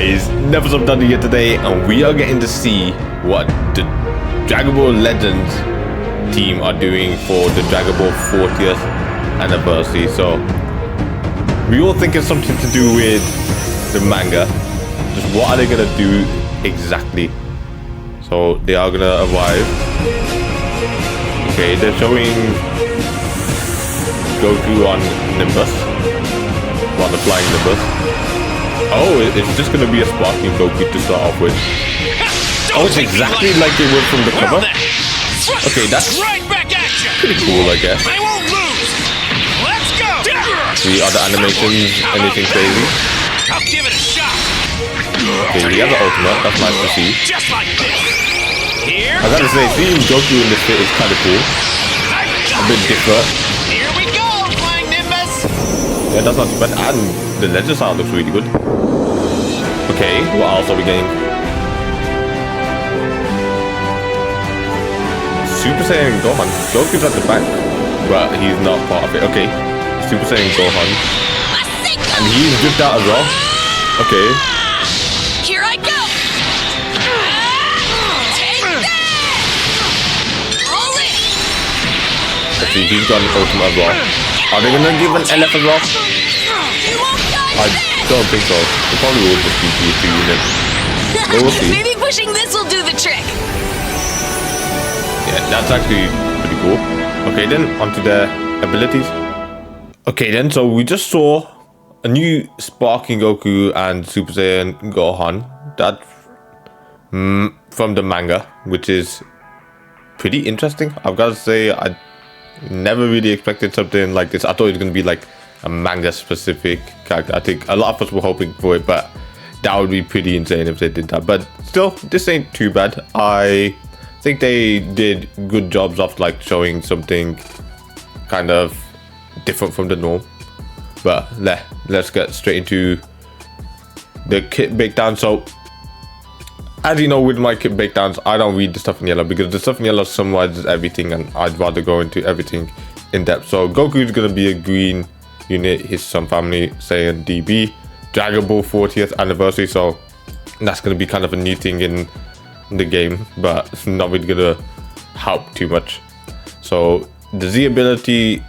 guys, never stop done here today, and we are getting to see what the Dragon Ball Legends team are doing for the Dragon Ball 40th anniversary. So we all think it's something to do with the manga. Just what are they gonna do exactly? So they are gonna arrive. Okay, they're showing Goku on Nimbus, on the flying Nimbus. Oh, it's just gonna be a sparking Goku to start off with. Oh, it's exactly like it was from the cover. Okay, that's pretty cool, I guess. I won't lose. Let's go. The other animations, anything crazy? I'll give it a shot. Okay, we have the ultimate. That's nice to see. Just like this. Here. I gotta say, seeing Goku in this fit is kind of cool. A bit different. Here we go, flying Nimbus. Yeah, that's not too bad. And the legend sound looks really good. Okay, what else are we getting? Super Saiyan Gohan. Goku's at the back, but he's not part of it. Okay, Super Saiyan Gohan. And he's dipped out as well. Okay. Here I go. Take that. Roll it. Let's see, he's got an ultimate as well. Are they gonna give an LF as well? You won't I don't think so. They probably will just be G2 units. But we'll see. Maybe pushing this will do the trick. Yeah, that's actually pretty cool. Okay, then onto their abilities. Okay, then so we just saw a new Sparking Goku and Super Saiyan Gohan. That's from the manga, which is pretty interesting. I've got to say, I never really expected something like this. I thought it was going to be like a manga specific character. I think a lot of us were hoping for it, but that would be pretty insane if they did that. But still, this ain't too bad. I think they did good jobs of like showing something kind of different from the norm. But let's get straight into the kit breakdown. So as you know, with my kit breakdowns, I don't read the stuff in yellow because the stuff in yellow summarizes everything, and I'd rather go into everything in depth. So Goku is going to be a green unit, his son family Saiyan DB, Dragon Ball 40th anniversary. So that's going to be kind of a new thing in the game, but it's not really going to help too much. So the Z ability,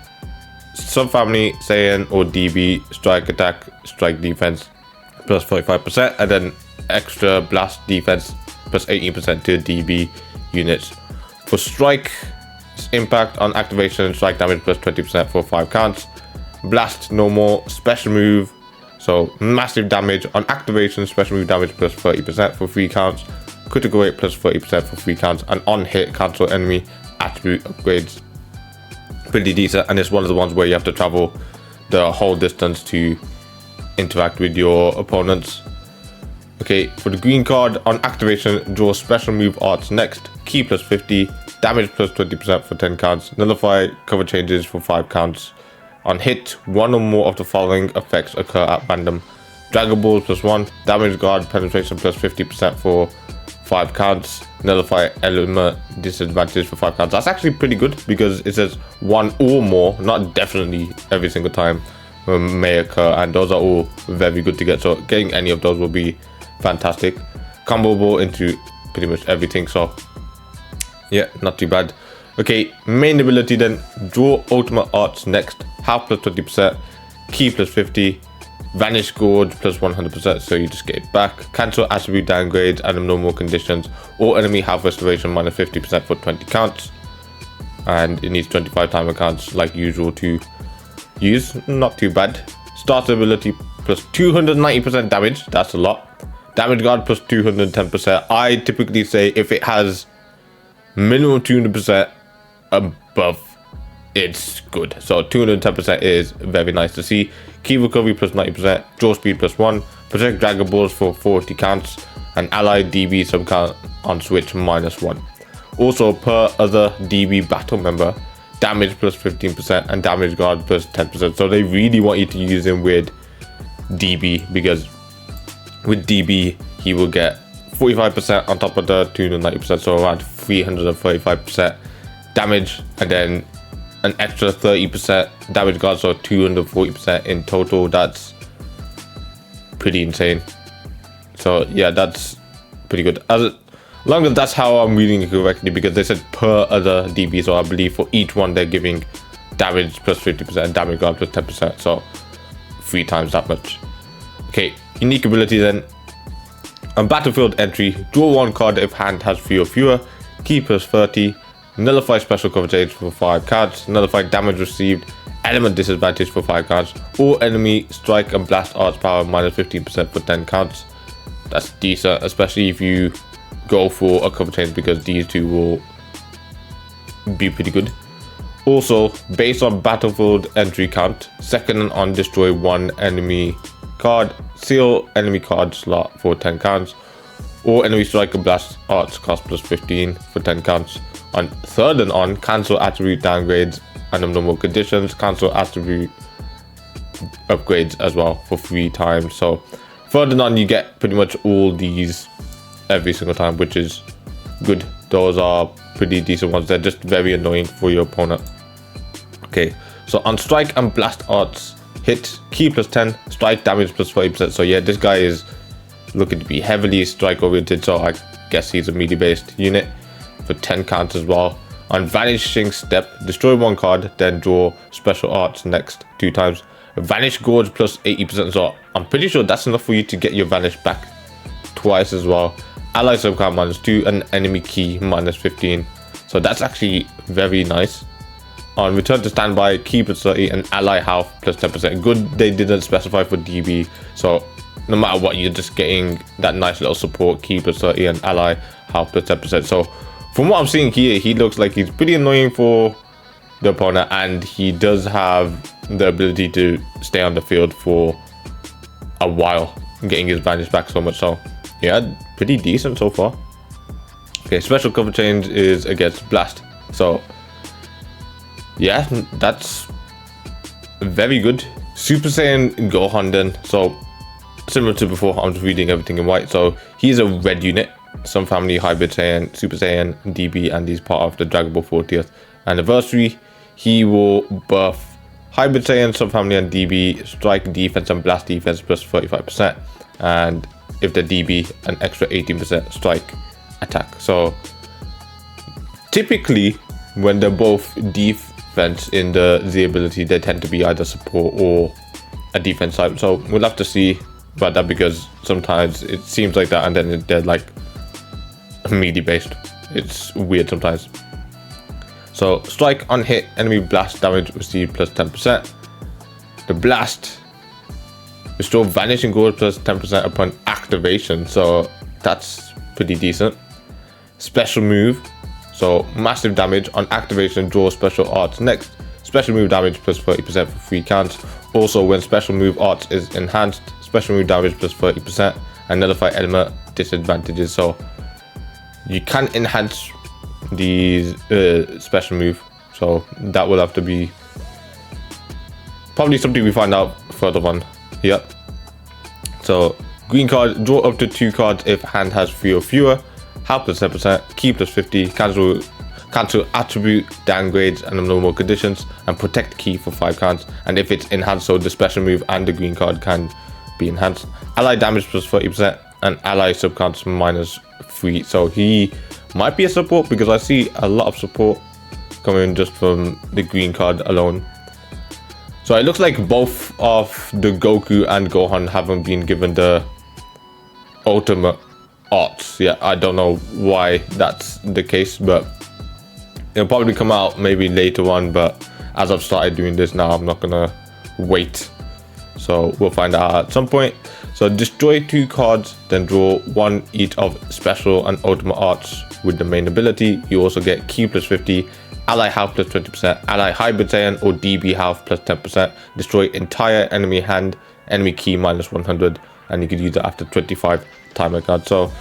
subfamily Saiyan or DB, strike attack, strike defense plus 45%, and then extra blast defense plus 18% to DB units. For strike, impact on activation, strike damage plus 20% for 5 counts. Blast normal, special move, so massive damage on activation, special move damage plus 30% for 3 counts. Critical rate plus 30% for 3 counts, and on hit cancel enemy attribute upgrades. Pretty decent, and it's one of the ones where you have to travel the whole distance to interact with your opponents. Okay, for the green card, on activation, draw special move arts next, key plus 50, damage plus 20% for 10 counts, nullify cover changes for 5 counts. On hit, one or more of the following effects occur at random: Dragon Balls plus 1, damage guard penetration plus 50% for 5 counts, nullify element disadvantage for 5 counts. That's actually pretty good because it says one or more, not definitely every single time may occur, and those are all very good to get. So getting any of those will be fantastic. Comboable into pretty much everything, so yeah, not too bad. Okay, main ability then, draw ultimate arts next, half plus 20%, key plus 50, vanish gorge plus 100%, so you just get it back. Cancel attribute downgrades and normal conditions. All enemy have restoration minus 50% for 20 counts, and it needs 25 timer counts like usual to use. Not too bad. Starter ability plus 290% damage, that's a lot. Damage guard plus 210%. I typically say if it has minimum 200% above, it's good. So 210% is very nice to see. Key recovery plus 90%, draw speed plus 1, protect Dragon Balls for 40 counts, and ally DB sub count on switch minus 1. Also, per other DB battle member, damage plus 15% and damage guard plus 10%. So they really want you to use him with DB, because with DB he will get 45% on top of the 290%, so around 335% damage, and then an extra 30% damage guard, so 240% in total. That's pretty insane. So yeah, that's pretty good. As long as that's how I'm reading it correctly, because they said per other DB, so I believe for each one they're giving damage plus 50%, damage guard plus 10%, so 3 times that much. Okay, unique ability then. On battlefield entry, draw 1 card if hand has 3 or fewer, key plus 30, nullify special coverage age for 5 cards, nullify damage received, element disadvantage for 5 cards, or enemy strike and blast arts power minus 15% for 10 cards. That's decent, especially if you go for a cover change, because these two will be pretty good. Also, based on battlefield entry count, second on destroy 1 enemy card, seal enemy card slot for 10 counts, or enemy strike and blast arts cost plus 15 for 10 counts. On third and on, cancel attribute downgrades and normal conditions, cancel attribute upgrades as well for 3 times. So third and on, you get pretty much all these every single time, which is good. Those are pretty decent ones. They're just very annoying for your opponent. Okay, so on strike and blast arts, hit, key plus 10, strike damage plus 40%. So yeah, this guy is looking to be heavily strike oriented, so I guess he's a melee based unit for 10 counts as well. On vanishing step, destroy 1 card, then draw special arts next 2 times. Vanish gorge plus 80%, so I'm pretty sure that's enough for you to get your vanish back twice as well. Ally subcount minus 2 and enemy key minus 15, so that's actually very nice. On return to standby, key plus 30 and ally health plus 10%. Good they didn't specify for DB, so no matter what, you're just getting that nice little support, key plus 30 and ally health plus 10%. So from what I'm seeing here, he looks like he's pretty annoying for the opponent, and he does have the ability to stay on the field for a while, getting his vanish back so much. So yeah, pretty decent so far. Okay, special cover change is against blast, so yeah, that's very good. Super Saiyan Gohan then, so similar to before, I'm just reading everything in white. So he's a red unit, some family hybrid Saiyan, Super Saiyan, DB, and he's part of the Dragon Ball 40th anniversary. He will buff hybrid Saiyan, some family, and DB, strike defense and blast defense plus 35%, and if the DB, an extra 18% strike attack. So typically when they're both defense in the Z ability, they tend to be either support or a defense type. So we'll have to see about that, because sometimes it seems like that and then they're like melee based. It's weird sometimes. So strike on hit, enemy blast damage received plus 10%. The blast restore vanishing gold plus 10% upon activation, so that's pretty decent. Special move, so massive damage on activation, draw special arts next. Special move damage plus 30% for 3 counts. Also, when special move arts is enhanced, special move damage plus 30% and nullify element disadvantages. So you can enhance these special move, so that will have to be probably something we find out further on. Yep. So green card, draw up to 2 cards if hand has 3 or fewer. Health plus 10%, key plus 50, cancel attribute downgrades and normal conditions, and protect key for 5 counts. And if it's enhanced, so the special move and the green card can be enhanced. Ally damage plus 30% and ally subcounts minus 3. So he might be a support, because I see a lot of support coming just from the green card alone. So it looks like both of the Goku and Gohan haven't been given the ultimate arts. Yeah, I don't know why that's the case, but it'll probably come out maybe later on. But as I've started doing this now, I'm not gonna wait, so we'll find out at some point. So destroy 2 cards, then draw 1 each of special and ultimate arts with the main ability. You also get key plus 50, ally health plus 20%, ally hybrid Saiyan or DB health plus 10%, destroy entire enemy hand, enemy key minus 100, and you can use it after 25 timer cards. So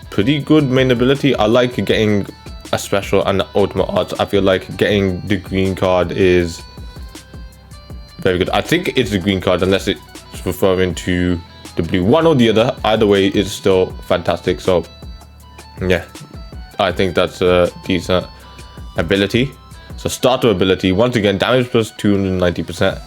pretty good main ability. I like getting a special and the ultimate arts. I feel like getting the green card is very good. I think it's the green card, unless it's referring to the blue, one or the other. Either way, it's still fantastic. So yeah, I think that's a decent ability. So starter ability, once again, damage plus 290%,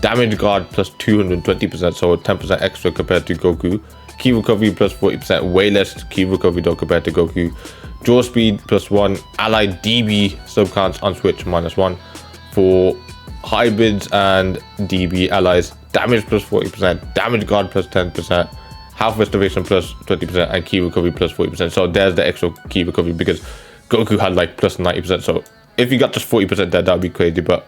damage guard plus 220%, so 10% extra compared to Goku. Key recovery plus 40%, way less key recovery though compared to Goku. Draw speed plus 1, ally DB sub counts on switch -1 for hybrids and DB allies. Damage plus 40%, damage guard plus 10%, health restoration plus 20%, and key recovery plus 40%. So there's the extra key recovery because Goku had like plus 90%. So if you got just 40% there, that would be crazy. But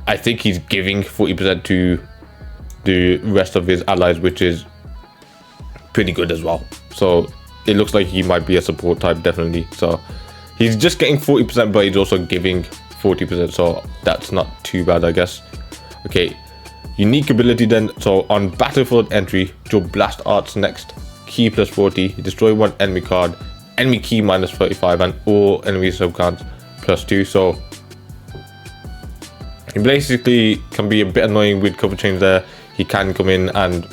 I think he's giving 40% to the rest of his allies, which is pretty good as well. So it looks like he might be a support type, definitely. So he's just getting 40%, but he's also giving 40%. So that's not too bad, I guess. Okay, unique ability then. So on battlefield entry, draw blast arts next. Key plus 40, destroy one enemy card, enemy key minus 35, and all enemy sub counts plus 2. So he basically can be a bit annoying with cover change there. He can come in and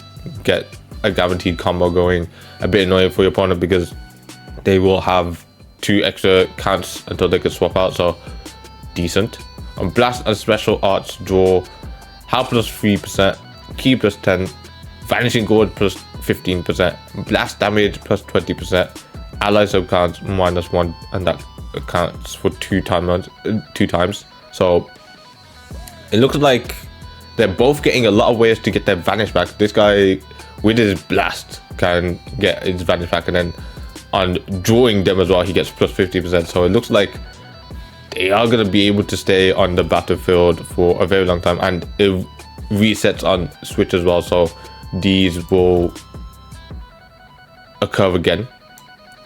get a guaranteed combo going. A bit annoying for your opponent because they will have 2 extra counts until they can swap out. So decent. On blast and special arts, draw health plus 3%, key plus 10, vanishing gourd plus 15%, blast damage plus 20%, ally sub counts -1, and that counts for 2 times. So it looks like they're both getting a lot of ways to get their vanish back. This guy with his blast can get his vanish back, and then on drawing them as well, he gets plus 50%. So it looks like they are going to be able to stay on the battlefield for a very long time, and it resets on switch as well. So these will occur again.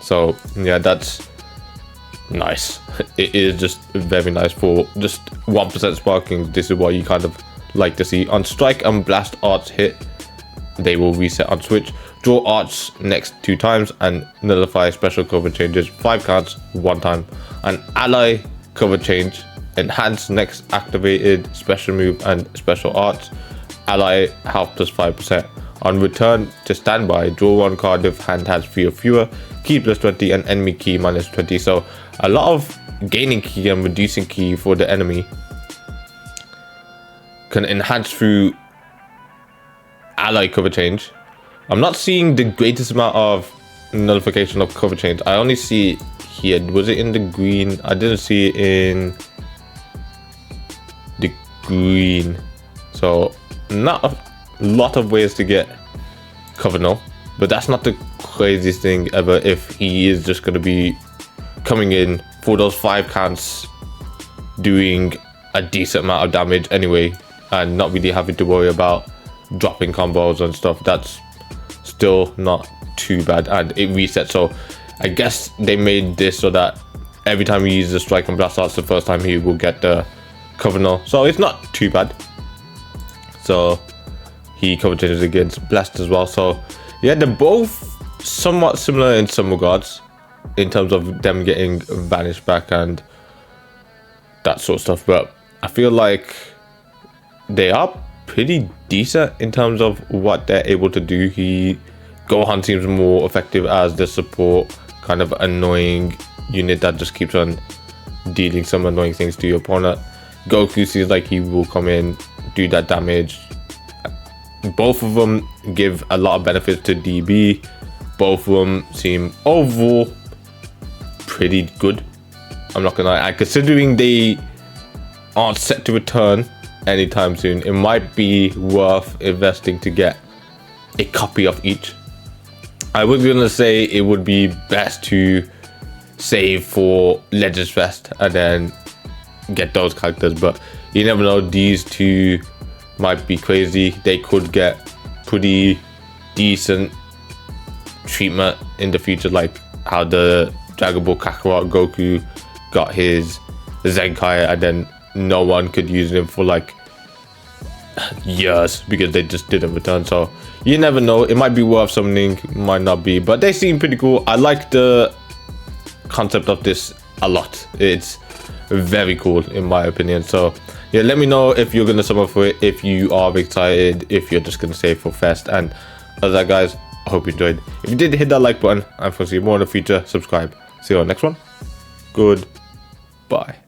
So yeah, that's nice. It is just very nice for just 1% sparking. This is what you kind of like to see. On strike and blast arts hit, they will reset on switch. Draw arts next 2 times and nullify special cover changes 5 counts 1 time. And ally cover change, enhance next activated special move and special arts, ally health plus 5%. On return to standby, draw 1 card if hand has 3 or fewer, key plus 20, and enemy key minus 20. So a lot of gaining key and reducing key for the enemy. Can enhance through ally cover change. I'm not seeing the greatest amount of nullification of cover change. I only see it here. Was it in the green? I didn't see it in the green. So not a lot of ways to get cover null, but that's not the craziest thing ever if he is just going to be coming in for those 5 counts doing a decent amount of damage anyway, and not really having to worry about dropping combos and stuff. That's still not too bad, and it resets. So I guess they made this so that every time he uses the strike and blast arts the first time, he will get the cover null. So it's not too bad. So he cover changes against blast as well. So yeah, they're both somewhat similar in some regards in terms of them getting vanish back and that sort of stuff, but I feel like they are pretty decent in terms of what they're able to do. Gohan seems more effective as the support, kind of annoying unit that just keeps on dealing some annoying things to your opponent. Goku seems like he will come in, do that damage. Both of them give a lot of benefits to DB. Both of them seem overall pretty good. I'm not gonna lie, considering they aren't set to return anytime soon, it might be worth investing to get a copy of each. I was gonna say it would be best to save for Legends Fest and then get those characters, but you never know, these 2 might be crazy. They could get pretty decent treatment in the future, like how the Dragon Ball Kakarot Goku got his Zenkai and then no one could use him for like years because they just didn't return. So you never know, it might be worth something, might not be, but they seem pretty cool. I like the concept of this a lot. It's very cool in my opinion. So yeah, let me know if you're gonna summon for it, if you are excited, if you're just gonna save for Fest. And as that, guys, I hope you enjoyed. If you did, hit that like button, and for see more in the future, subscribe. See you on the next one. Goodbye.